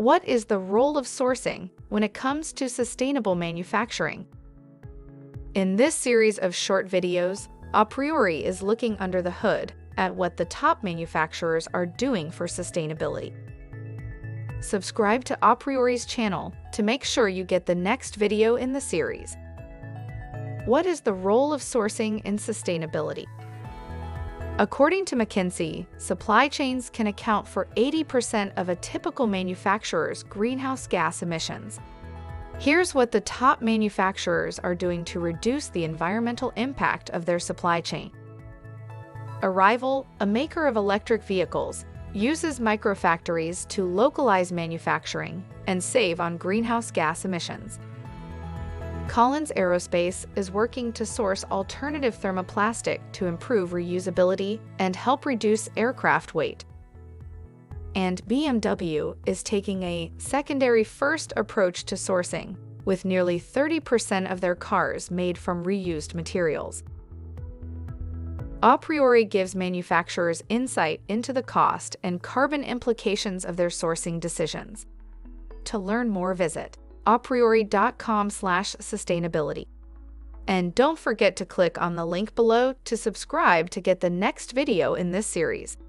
What is the role of sourcing when it comes to sustainable manufacturing? In this series of short videos, A Priori is looking under the hood at what the top manufacturers are doing for sustainability. Subscribe to A Priori's channel to make sure you get the next video in the series. What is the role of sourcing in sustainability? According to McKinsey, supply chains can account for 80% of a typical manufacturer's greenhouse gas emissions. Here's what the top manufacturers are doing to reduce the environmental impact of their supply chain. Arrival, a maker of electric vehicles, uses microfactories to localize manufacturing and save on greenhouse gas emissions. Collins Aerospace is working to source alternative thermoplastic to improve reusability and help reduce aircraft weight. And BMW is taking a secondary first approach to sourcing, with nearly 30% of their cars made from reused materials. A Priori gives manufacturers insight into the cost and carbon implications of their sourcing decisions. To learn more, visit apriori.com/sustainability. And don't forget to click on the link below to subscribe to get the next video in this series.